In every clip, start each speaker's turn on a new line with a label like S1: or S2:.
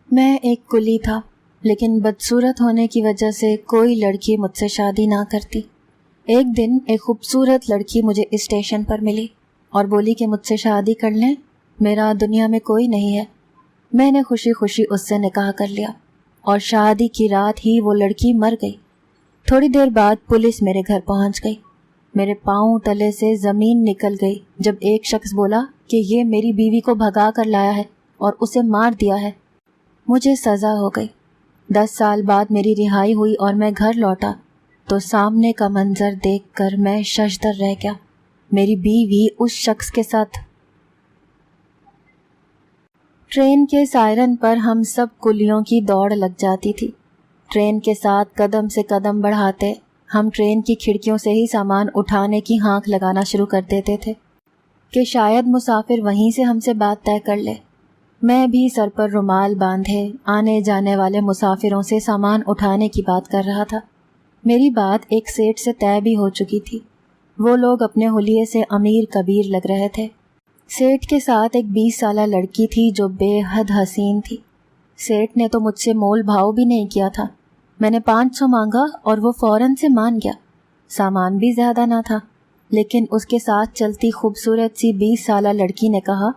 S1: میں ایک کلی تھا، لیکن بدصورت ہونے کی وجہ سے کوئی لڑکی مجھ سے شادی نہ کرتی۔ ایک دن ایک خوبصورت لڑکی مجھے اسٹیشن پر ملی اور بولی کہ مجھ سے شادی کر لیں، میرا دنیا میں کوئی نہیں ہے۔ میں نے خوشی خوشی اس سے نکاح کر لیا اور شادی کی رات ہی وہ لڑکی مر گئی۔ تھوڑی دیر بعد پولیس میرے گھر پہنچ گئی۔ میرے پاؤں تلے سے زمین نکل گئی جب ایک شخص بولا کہ یہ میری بیوی کو بھگا کر لایا ہے اور اسے مار دیا ہے۔ مجھے سزا ہو گئی۔ 10 سال بعد میری رہائی ہوئی اور میں گھر لوٹا تو سامنے کا منظر دیکھ کر میں ششدر رہ گیا۔ میری بیوی اس شخص کے ساتھ۔ ٹرین کے سائرن پر ہم سب کلیوں کی دوڑ لگ جاتی تھی۔ ٹرین کے ساتھ قدم سے قدم بڑھاتے ہم ٹرین کی کھڑکیوں سے ہی سامان اٹھانے کی ہانک لگانا شروع کر دیتے تھے کہ شاید مسافر وہیں سے ہم سے بات طے کر لے۔ میں بھی سر پر رومال باندھے آنے جانے والے مسافروں سے سامان اٹھانے کی بات کر رہا تھا۔ میری بات ایک سیٹ سے طے بھی ہو چکی تھی۔ وہ لوگ اپنے حلیے سے امیر کبیر لگ رہے تھے۔ سیٹ کے ساتھ ایک 20 سالہ لڑکی تھی جو بے حد حسین تھی۔ سیٹ نے تو مجھ سے مول بھاؤ بھی نہیں کیا تھا۔ میں نے 500 مانگا اور وہ فوراً سے مان گیا۔ سامان بھی زیادہ نہ تھا، لیکن اس کے ساتھ چلتی خوبصورت سی 20 سالہ لڑکی نے کہا،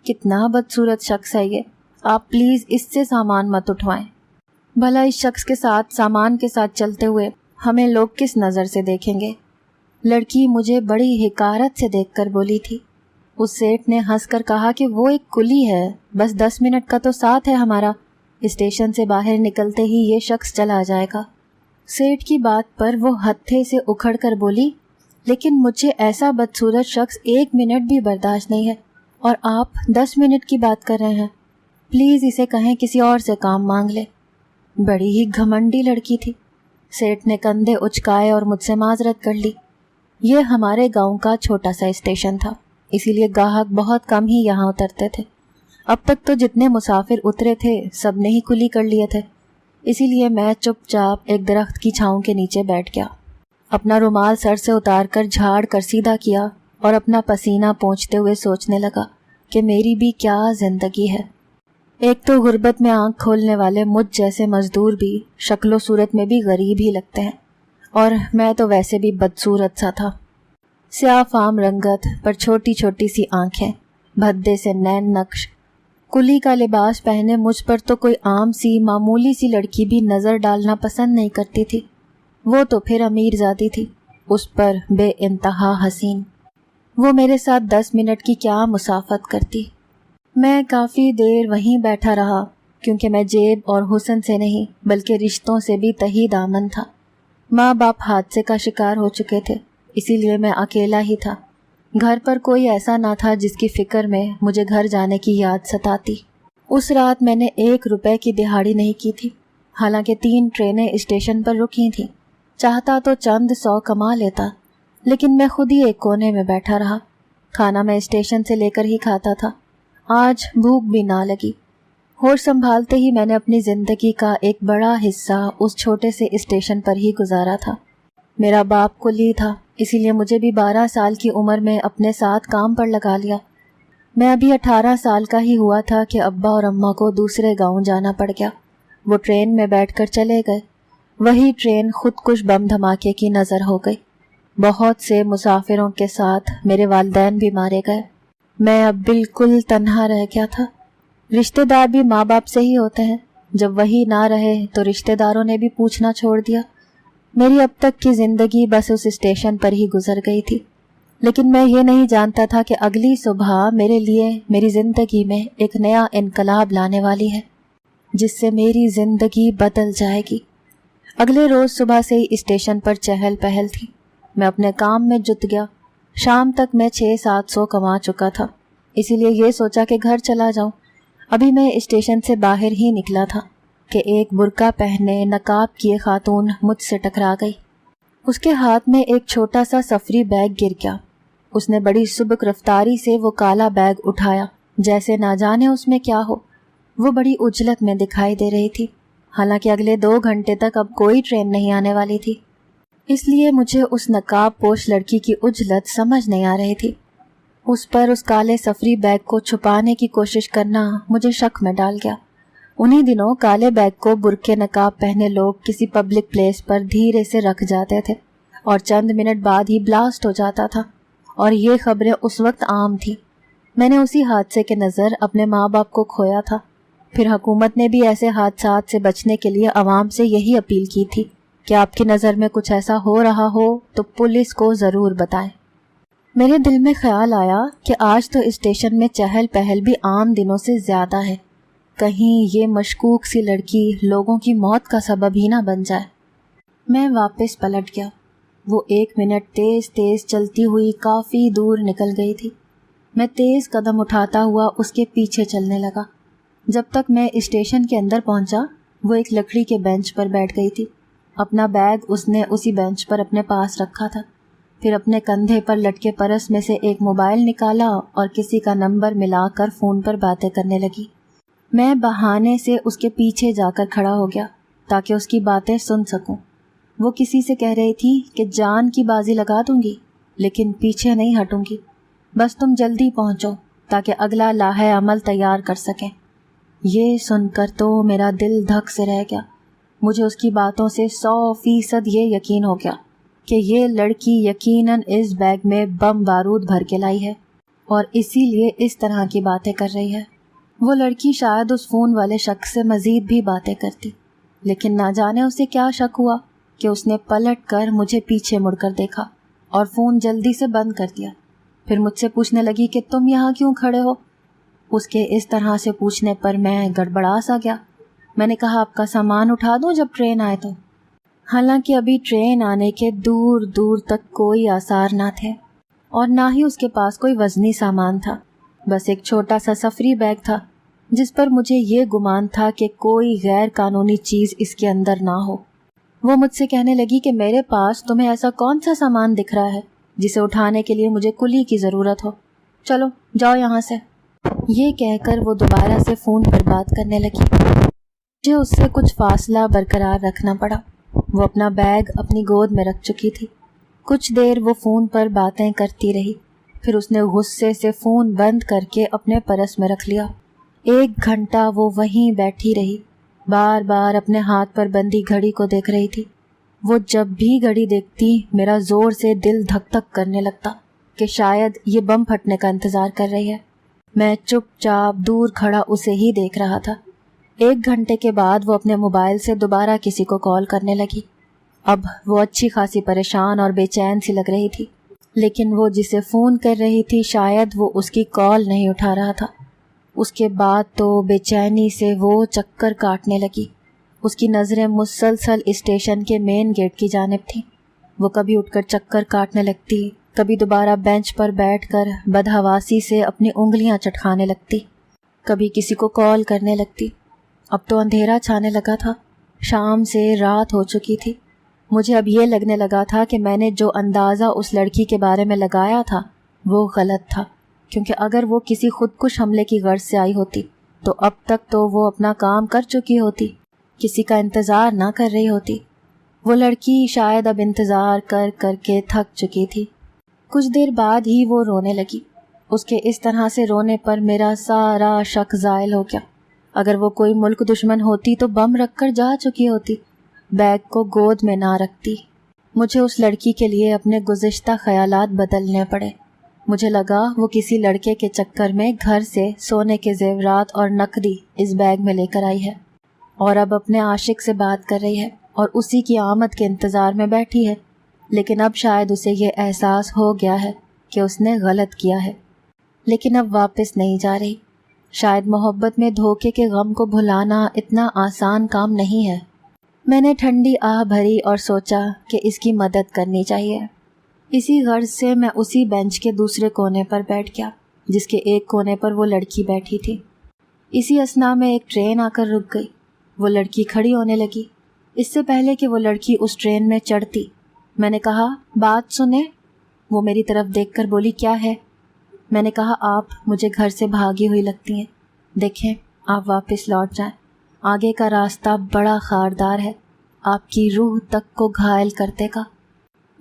S1: کتنا بدصورت شخص ہے یہ، آپ پلیز اس سے سامان مت اٹھوائیں۔ بھلا اس شخص کے ساتھ سامان کے ساتھ چلتے ہوئے ہمیں لوگ کس نظر سے دیکھیں گے؟ لڑکی مجھے بڑی حقارت سے دیکھ کر بولی تھی۔ اس سیٹ نے ہنس کر کہا کہ وہ ایک کلی ہے، بس 10 منٹ کا تو ساتھ ہے ہمارا، اسٹیشن سے باہر نکلتے ہی یہ شخص چلا جائے گا۔ سیٹ کی بات پر وہ ہتھے سے اکھڑ کر بولی، لیکن مجھے ایسا بدصورت شخص 1 منٹ بھی برداشت نہیں ہے اور آپ 10 منٹ کی بات کر رہے ہیں۔ پلیز اسے کہیں کسی اور سے کام مانگ لے۔ بڑی ہی گھمنڈی لڑکی تھی۔ سیٹ نے کندھے اچکائے اور مجھ سے معذرت کر لی۔ یہ ہمارے گاؤں کا چھوٹا سا اسٹیشن تھا، اسی لیے گاہک بہت کم ہی یہاں اترتے تھے۔ اب تک تو جتنے مسافر اترے تھے سب نے ہی کلی کر لیے تھے، اسی لیے میں چپ چاپ ایک درخت کی چھاؤں کے نیچے بیٹھ گیا، اپنا رومال سر سے اتار کر جھاڑ کر سیدھا کیا اور اپنا پسینہ پونچھتے ہوئے سوچنے لگا کہ میری بھی کیا زندگی ہے۔ ایک تو غربت میں آنکھ کھولنے والے مجھ جیسے مزدور بھی شکل و صورت میں بھی غریب ہی لگتے ہیں، اور میں تو ویسے بھی بدصورت سا تھا۔ سیاہ فام رنگت پر چھوٹی چھوٹی سی آنکھیں، بھدے سے نین نقش، کلی کا لباس پہنے مجھ پر تو کوئی عام سی معمولی سی لڑکی بھی نظر ڈالنا پسند نہیں کرتی تھی۔ وہ تو پھر امیر ذاتی تھی، اس پر بے انتہا حسین۔ وہ میرے ساتھ 10 منٹ کی کیا مسافت کرتی۔ میں کافی دیر وہیں بیٹھا رہا، کیونکہ میں جیب اور حسن سے نہیں بلکہ رشتوں سے بھی تہی دامن تھا۔ ماں باپ حادثے کا شکار ہو چکے تھے، اسی لیے میں اکیلا ہی تھا۔ گھر پر کوئی ایسا نہ تھا جس کی فکر میں مجھے گھر جانے کی یاد ستاتی۔ اس رات میں نے 1 روپے کی دہاڑی نہیں کی تھی، حالانکہ 3 ٹرینیں اسٹیشن پر رکی تھیں۔ چاہتا تو چند 100 کما لیتا، لیکن میں خود ہی ایک کونے میں بیٹھا رہا۔ کھانا میں اسٹیشن سے لے کر ہی کھاتا تھا۔ آج بھوک بھی نہ لگی۔ ہوش سنبھالتے ہی میں نے اپنی زندگی کا ایک بڑا حصہ اس چھوٹے سے اسٹیشن پر ہی گزارا تھا۔ میرا باپ کلی تھا، اسی لیے مجھے بھی 12 سال کی عمر میں اپنے ساتھ کام پر لگا لیا۔ میں ابھی 18 سال کا ہی ہوا تھا کہ ابا اور اماں کو دوسرے گاؤں جانا پڑ گیا۔ وہ ٹرین میں بیٹھ کر چلے گئے۔ وہی ٹرین خودکش بم دھماکے کی نظر ہو گئی۔ بہت سے مسافروں کے ساتھ میرے والدین بھی مارے گئے۔ میں اب بالکل تنہا رہ گیا تھا۔ رشتہ دار بھی ماں باپ سے ہی ہوتے ہیں، جب وہی نہ رہے تو رشتہ داروں نے بھی پوچھنا چھوڑ دیا۔ میری اب تک کی زندگی بس اس اسٹیشن پر ہی گزر گئی تھی، لیکن میں یہ نہیں جانتا تھا کہ اگلی صبح میرے لیے میری زندگی میں ایک نیا انقلاب لانے والی ہے، جس سے میری زندگی بدل جائے گی۔ اگلے روز صبح سے ہی اسٹیشن پر چہل پہل تھی۔ میں اپنے کام میں جت گیا۔ شام تک میں 600-700 کما چکا تھا، اسی لیے یہ سوچا کہ گھر چلا جاؤں۔ ابھی میں اسٹیشن سے باہر ہی نکلا تھا کہ ایک برقع پہنے نقاب کیے خاتون مجھ سے ٹکرا گئی۔ اس کے ہاتھ میں ایک چھوٹا سا سفری بیگ گر گیا۔ اس نے بڑی سبک رفتاری سے وہ کالا بیگ اٹھایا، جیسے نہ جانے اس میں کیا ہو۔ وہ بڑی عجلت میں دکھائی دے رہی تھی، حالانکہ اگلے 2 گھنٹے تک اب کوئی ٹرین نہیں آنے والی تھی، اس لیے مجھے اس نقاب پوش لڑکی کی عجلت سمجھ نہیں آ رہی تھی۔ اس پر اس کالے سفری بیگ کو چھپانے کی کوشش کرنا مجھے شک میں ڈال گیا۔ انہی دنوں کالے بیگ کو برقع نقاب پہنے لوگ کسی پبلک پلیس پر دھیرے سے رکھ جاتے تھے اور چند منٹ بعد ہی بلاسٹ ہو جاتا تھا، اور یہ خبریں اس وقت عام تھیں۔ میں نے اسی حادثے کے نظر اپنے ماں باپ کو کھویا تھا۔ پھر حکومت نے بھی ایسے حادثات سے بچنے کے لیے عوام سے یہی اپیل کی تھی کہ آپ کی نظر میں کچھ ایسا ہو رہا ہو تو پولیس کو ضرور بتائیں۔ میرے دل میں خیال آیا کہ آج تو اسٹیشن میں چہل پہل بھی عام دنوں سے زیادہ ہے، کہیں یہ مشکوک سی لڑکی لوگوں کی موت کا سبب ہی نہ بن جائے۔ میں واپس پلٹ گیا۔ وہ 1 منٹ تیز تیز چلتی ہوئی کافی دور نکل گئی تھی۔ میں تیز قدم اٹھاتا ہوا اس کے پیچھے چلنے لگا۔ جب تک میں اسٹیشن کے اندر پہنچا، وہ ایک لکڑی کے بینچ پر بیٹھ گئی تھی۔ اپنا بیگ اس نے اسی بینچ پر اپنے پاس رکھا تھا۔ پھر اپنے کندھے پر لٹکے پرس میں سے ایک موبائل نکالا اور کسی کا نمبر ملا کر فون پر باتیں کرنے لگی۔ میں بہانے سے اس کے پیچھے جا کر کھڑا ہو گیا تاکہ اس کی باتیں سن سکوں۔ وہ کسی سے کہہ رہی تھی کہ جان کی بازی لگا دوں گی لیکن پیچھے نہیں ہٹوں گی، بس تم جلدی پہنچو تاکہ اگلا لاحِ عمل تیار کر سکیں۔ یہ سن کر تو میرا دل دھک سے رہ گیا۔ مجھے اس کی باتوں سے 100% یہ یقین ہو گیا کہ یہ لڑکی یقیناً اس بیگ میں بم بارود بھر کے لائی ہے اور اسی لیے اس طرح کی باتیں کر رہی ہے۔ وہ لڑکی شاید اس فون والے شخص سے مزید بھی باتیں کرتی، لیکن نہ جانے اسے کیا شک ہوا کہ اس نے پلٹ کر مجھے پیچھے مڑ کر دیکھا اور فون جلدی سے بند کر دیا۔ پھر مجھ سے پوچھنے لگی کہ تم یہاں کیوں کھڑے ہو؟ اس کے اس طرح سے پوچھنے پر میں گڑبڑا سا گیا۔ میں نے کہا آپ کا سامان اٹھا دوں جب ٹرین آئے تو۔ حالانکہ ابھی ٹرین آنے کے دور دور تک کوئی آثار نہ تھے اور نہ ہی اس کے پاس کوئی وزنی سامان تھا، بس ایک چھوٹا سا سفری بیگ تھا جس پر مجھے یہ گمان تھا کہ کوئی غیر قانونی چیز اس کے اندر نہ ہو۔ وہ مجھ سے کہنے لگی کہ میرے پاس تمہیں ایسا کون سا سامان دکھ رہا ہے جسے اٹھانے کے لیے مجھے کلی کی ضرورت ہو؟ چلو جاؤ یہاں سے۔ یہ کہہ کر وہ دوبارہ سے فون پر بات کرنے لگی۔ مجھے اس سے کچھ فاصلہ برقرار رکھنا پڑا۔ وہ اپنا بیگ اپنی گود میں رکھ چکی تھی۔ کچھ دیر وہ فون پر باتیں کرتی رہی، پھر اس نے غصے سے فون بند کر کے اپنے پرس میں رکھ لیا۔ 1 گھنٹہ وہ وہیں بیٹھی رہی، بار بار اپنے ہاتھ پر بندی گھڑی کو دیکھ رہی تھی۔ وہ جب بھی گھڑی دیکھتی میرا زور سے دل دھک دھک کرنے لگتا کہ شاید یہ بم پھٹنے کا انتظار کر رہی ہے۔ میں چپ چاپ دور کھڑا اسے ہی دیکھ رہا تھا۔ 1 گھنٹے کے بعد وہ اپنے موبائل سے دوبارہ کسی کو کال کرنے لگی۔ اب وہ اچھی خاصی پریشان اور بے چین سی لگ رہی تھی، لیکن وہ جسے فون کر رہی تھی شاید وہ اس کی کال نہیں اٹھا رہا تھا۔ اس کے بعد تو بے چینی سے وہ چکر کاٹنے لگی۔ اس کی نظریں مسلسل اسٹیشن کے مین گیٹ کی جانب تھیں۔ وہ کبھی اٹھ کر چکر کاٹنے لگتی، کبھی دوبارہ بینچ پر بیٹھ کر بدحواسی سے اپنی انگلیاں چٹکانے لگتی، کبھی کسی کو کال کرنے لگتی۔ اب تو اندھیرا چھانے لگا تھا، شام سے رات ہو چکی تھی۔ مجھے اب یہ لگنے لگا تھا کہ میں نے جو اندازہ اس لڑکی کے بارے میں لگایا تھا وہ غلط تھا، کیونکہ اگر وہ کسی خودکش حملے کی غرض سے آئی ہوتی تو اب تک تو وہ اپنا کام کر چکی ہوتی، کسی کا انتظار نہ کر رہی ہوتی۔ وہ لڑکی شاید اب انتظار کر کر کے تھک چکی تھی۔ کچھ دیر بعد ہی وہ رونے لگی۔ اس کے اس طرح سے رونے پر میرا سارا شک زائل ہو گیا۔ اگر وہ کوئی ملک دشمن ہوتی تو بم رکھ کر جا چکی ہوتی، بیگ کو گود میں نہ رکھتی۔ مجھے اس لڑکی کے لیے اپنے گزشتہ خیالات بدلنے پڑے۔ مجھے لگا وہ کسی لڑکے کے چکر میں گھر سے سونے کے زیورات اور نقدی اس بیگ میں لے کر آئی ہے اور اب اپنے عاشق سے بات کر رہی ہے اور اسی کی آمد کے انتظار میں بیٹھی ہے، لیکن اب شاید اسے یہ احساس ہو گیا ہے کہ اس نے غلط کیا ہے، لیکن اب واپس نہیں جا رہی۔ شاید محبت میں دھوکے کے غم کو بھلانا اتنا آسان کام نہیں ہے۔ میں نے ٹھنڈی آہ بھری اور سوچا کہ اس کی مدد کرنی چاہیے۔ اسی غرض سے میں اسی بینچ کے دوسرے کونے پر بیٹھ گیا جس کے ایک کونے پر وہ لڑکی بیٹھی تھی۔ اسی اثنا میں ایک ٹرین آ کر رک گئی۔ وہ لڑکی کھڑی ہونے لگی۔ اس سے پہلے کہ وہ لڑکی اس ٹرین میں چڑھتی میں نے کہا بات سنیں۔ وہ میری طرف دیکھ کر بولی کیا ہے؟ میں نے کہا آپ مجھے گھر سے بھاگی ہوئی لگتی ہیں، دیکھیں آپ واپس لوٹ جائیں، آگے کا راستہ بڑا خاردار ہے، آپ کی روح تک کو گھائل کرتے کا۔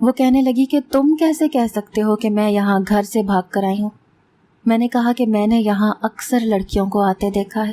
S1: وہ کہنے لگی کہ تم کیسے کہہ سکتے ہو کہ میں یہاں گھر سے بھاگ کر آئی ہوں؟ میں نے کہا کہ میں نے یہاں اکثر لڑکیوں کو آتے دیکھا ہے،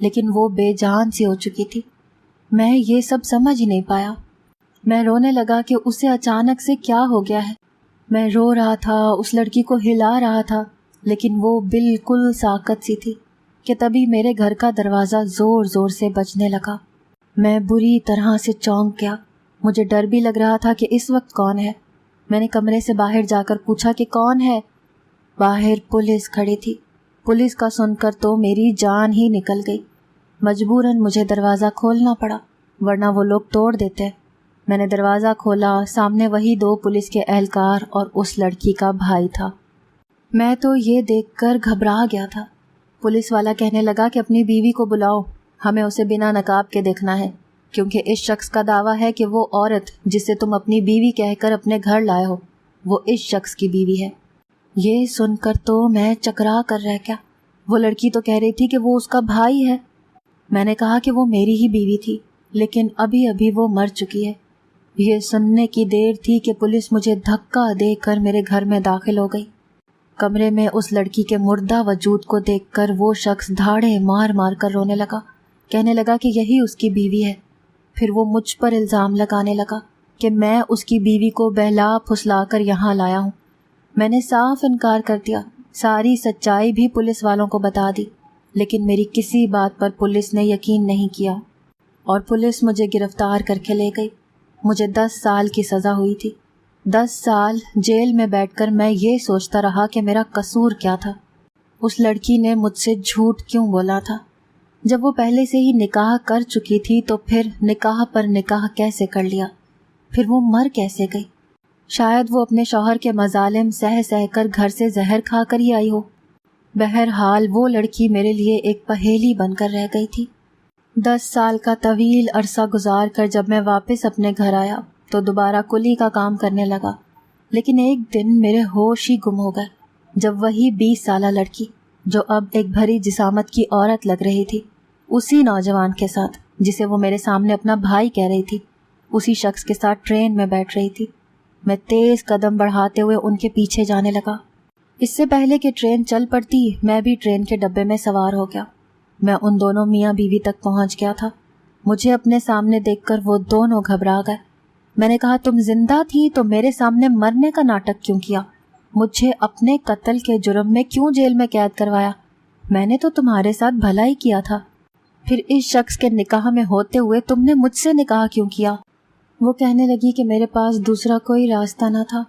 S1: لیکن وہ بے جان سی ہو چکی تھی۔ میں یہ سب سمجھ ہی نہیں پایا۔ میں رونے لگا کہ اسے اچانک سے کیا ہو گیا ہے۔ میں رو رہا تھا، اس لڑکی کو ہلا رہا تھا، لیکن وہ بالکل ساکت سی تھی کہ تبھی میرے گھر کا دروازہ زور زور سے بجنے لگا۔ میں بری طرح سے چونک گیا۔ مجھے ڈر بھی لگ رہا تھا کہ اس وقت کون ہے۔ میں نے کمرے سے باہر جا کر پوچھا کہ کون ہے؟ باہر پولیس کھڑی تھی۔ پولیس کا سن کر تو میری جان ہی نکل گئی۔ مجبوراً مجھے دروازہ کھولنا پڑا، ورنہ وہ لوگ توڑ دیتے۔ میں نے دروازہ کھولا، سامنے وہی 2 پولیس کے اہلکار اور اس لڑکی کا بھائی تھا۔ میں تو یہ دیکھ کر گھبرا گیا تھا۔ پولیس والا کہنے لگا کہ اپنی بیوی کو بلاؤ، ہمیں اسے بنا نقاب کے دیکھنا ہے، کیونکہ اس شخص کا دعویٰ ہے کہ وہ عورت جسے تم اپنی بیوی کہہ کر اپنے گھر لائے ہو، وہ اس شخص کی بیوی ہے۔ یہ سن کر تو میں چکرا کر رہ گیا۔ وہ لڑکی تو کہہ رہی تھی کہ وہ اس کا بھائی ہے۔ میں نے کہا کہ وہ میری ہی بیوی تھی، لیکن ابھی ابھی وہ مر چکی ہے۔ یہ سننے کی دیر تھی کہ پولیس مجھے دھکا دے کر میرے گھر میں داخل ہو گئی۔ کمرے میں اس لڑکی کے مردہ وجود کو دیکھ کر وہ شخص دھاڑے مار مار کر رونے لگا، کہنے لگا کہ یہی اس کی بیوی ہے۔ پھر وہ مجھ پر الزام لگانے لگا کہ میں اس کی بیوی کو بہلا پھسلا کر یہاں لایا ہوں۔ میں نے صاف انکار کر دیا، ساری سچائی بھی پولیس والوں کو بتا دی، لیکن میری کسی بات پر پولیس نے یقین نہیں کیا اور پولیس مجھے گرفتار کر کے لے گئی۔ مجھے 10 سال کی سزا ہوئی تھی۔ 10 سال جیل میں بیٹھ کر میں یہ سوچتا رہا کہ میرا قصور کیا تھا۔ اس لڑکی نے مجھ سے جھوٹ کیوں بولا تھا؟ جب وہ پہلے سے ہی نکاح کر چکی تھی تو پھر نکاح پر نکاح کیسے کر لیا؟ پھر وہ مر کیسے گئی؟ شاید وہ اپنے شوہر کے مظالم سہ سہ کر گھر سے زہر کھا کر ہی آئی ہو۔ بہرحال وہ لڑکی میرے لیے ایک پہیلی بن کر رہ گئی تھی۔ 10 سال کا طویل عرصہ گزار کر جب میں واپس اپنے گھر آیا تو دوبارہ کلی کا کام کرنے لگا، لیکن ایک دن میرے ہوش ہی گم ہو گئے جب وہی 20 سالہ لڑکی، جو اب ایک بھری جسامت کی عورت لگ رہی تھی، اسی نوجوان کے ساتھ جسے وہ میرے سامنے اپنا بھائی کہہ رہی تھی، اسی شخص کے ساتھ ٹرین میں بیٹھ رہی تھی۔ میں تیز قدم بڑھاتے ہوئے ان کے پیچھے جانے لگا۔ اس سے پہلے کہ ٹرین چل پڑتی میں بھی ٹرین کے ڈبے میں سوار ہو گیا۔ میں ان دونوں میاں بیوی تک پہنچ گیا تھا۔ مجھے اپنے سامنے دیکھ کر وہ دونوں گھبرا گئے۔ میں نے کہا تم زندہ تھی تو میرے سامنے مرنے کا ناٹک کیوں کیا؟ مجھے اپنے قتل کے جرم میں کیوں جیل میں قید کروایا؟ میں نے تو تمہارے ساتھ بھلا ہی کیا تھا۔ پھر اس شخص کے نکاح میں ہوتے ہوئے تم نے مجھ سے نکاح کیوں کیا؟ وہ کہنے لگی کہ میرے پاس دوسرا کوئی راستہ نہ تھا۔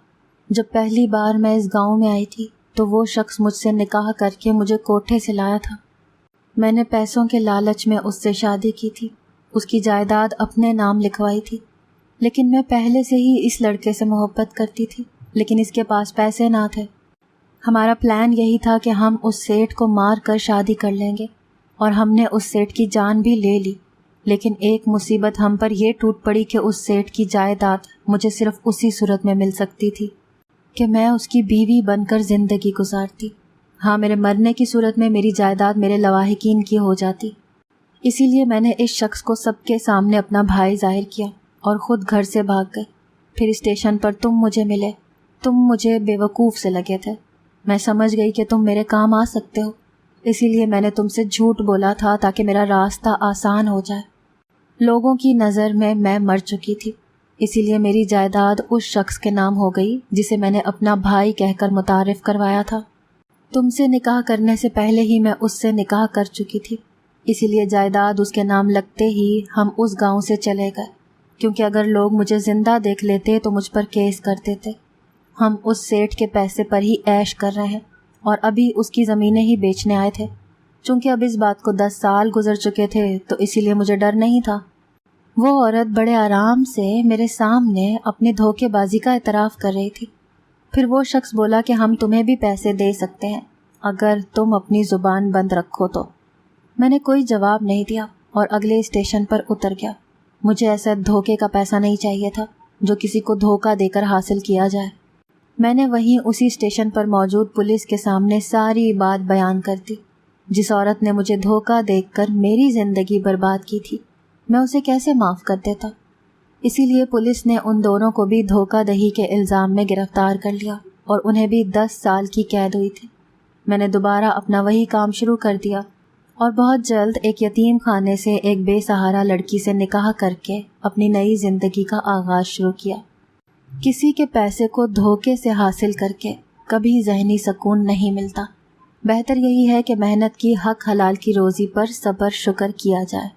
S1: جب پہلی بار میں اس گاؤں میں آئی تھی تو وہ شخص مجھ سے نکاح کر کے مجھے کوٹھے سے لایا تھا۔ میں نے پیسوں کے لالچ میں اس سے شادی کی تھی، اس کی جائیداد اپنے نام لکھوائی تھی، لیکن میں پہلے سے ہی اس لڑکے سے محبت کرتی تھی، لیکن اس کے پاس پیسے نہ تھے۔ ہمارا پلان یہی تھا کہ ہم اس سیٹھ کو مار کر شادی کر لیں گے، اور ہم نے اس سیٹھ کی جان بھی لے لی، لیکن ایک مصیبت ہم پر یہ ٹوٹ پڑی کہ اس سیٹھ کی جائیداد مجھے صرف اسی صورت میں مل سکتی تھی کہ میں اس کی بیوی بن کر زندگی گزارتی۔ ہاں، میرے مرنے کی صورت میں میری جائیداد میرے لواحقین کی ہو جاتی۔ اسی لیے میں نے اس شخص کو سب کے سامنے اپنا بھائی ظاہر کیا اور خود گھر سے بھاگ گئی۔ پھر اسٹیشن پر تم مجھے ملے۔ تم مجھے بیوقوف سے لگے تھے۔ میں سمجھ گئی کہ تم میرے کام آ سکتے ہو، اسی لیے میں نے تم سے جھوٹ بولا تھا تاکہ میرا راستہ آسان ہو جائے۔ لوگوں کی نظر میں مر چکی تھی، اسی لیے میری جائیداد اس شخص کے نام ہو گئی جسے میں نے اپنا بھائی کہہ کر متعارف کروایا تھا۔ تم سے نکاح کرنے سے پہلے ہی میں اس سے نکاح کر چکی تھی، اسی لیے جائیداد اس کے نام لگتے ہی ہم اس گاؤں سے چلے گئے، کیونکہ اگر لوگ مجھے زندہ دیکھ لیتے تو مجھ پر کیس کر دیتے۔ ہم اس سیٹھ کے پیسے پر ہی عیش کر رہے ہیں اور ابھی اس کی زمینیں ہی بیچنے آئے تھے۔ چونکہ اب اس بات کو 10 سال گزر چکے تھے تو اسی لیے مجھے ڈر نہیں تھا۔ وہ عورت بڑے آرام سے میرے سامنے اپنی دھوکے بازی کا اعتراف کر رہی تھی۔ پھر وہ شخص بولا کہ ہم تمہیں بھی پیسے دے سکتے ہیں اگر تم اپنی زبان بند رکھو تو۔ میں نے کوئی جواب نہیں دیا اور اگلے اسٹیشن پر اتر گیا۔ مجھے ایسا دھوکے کا پیسہ نہیں چاہیے تھا جو کسی کو دھوکہ دے کر حاصل کیا جائے۔ میں نے وہیں اسی اسٹیشن پر موجود پولیس کے سامنے ساری بات بیان کر دی۔ جس عورت نے مجھے دھوکہ دیکھ کر میری زندگی برباد کی تھی، میں اسے کیسے معاف کر دیتا؟ اسی لیے پولیس نے ان دونوں کو بھی دھوکہ دہی کے الزام میں گرفتار کر لیا اور انہیں بھی 10 سال کی قید ہوئی تھی۔ میں نے دوبارہ اپنا وہی کام شروع کر دیا اور بہت جلد ایک یتیم خانے سے ایک بے سہارا لڑکی سے نکاح کر کے اپنی نئی زندگی کا آغاز شروع کیا۔ کسی کے پیسے کو دھوکے سے حاصل کر کے کبھی ذہنی سکون نہیں ملتا۔ بہتر یہی ہے کہ محنت کی حق حلال کی روزی پر صبر شکر کیا جائے۔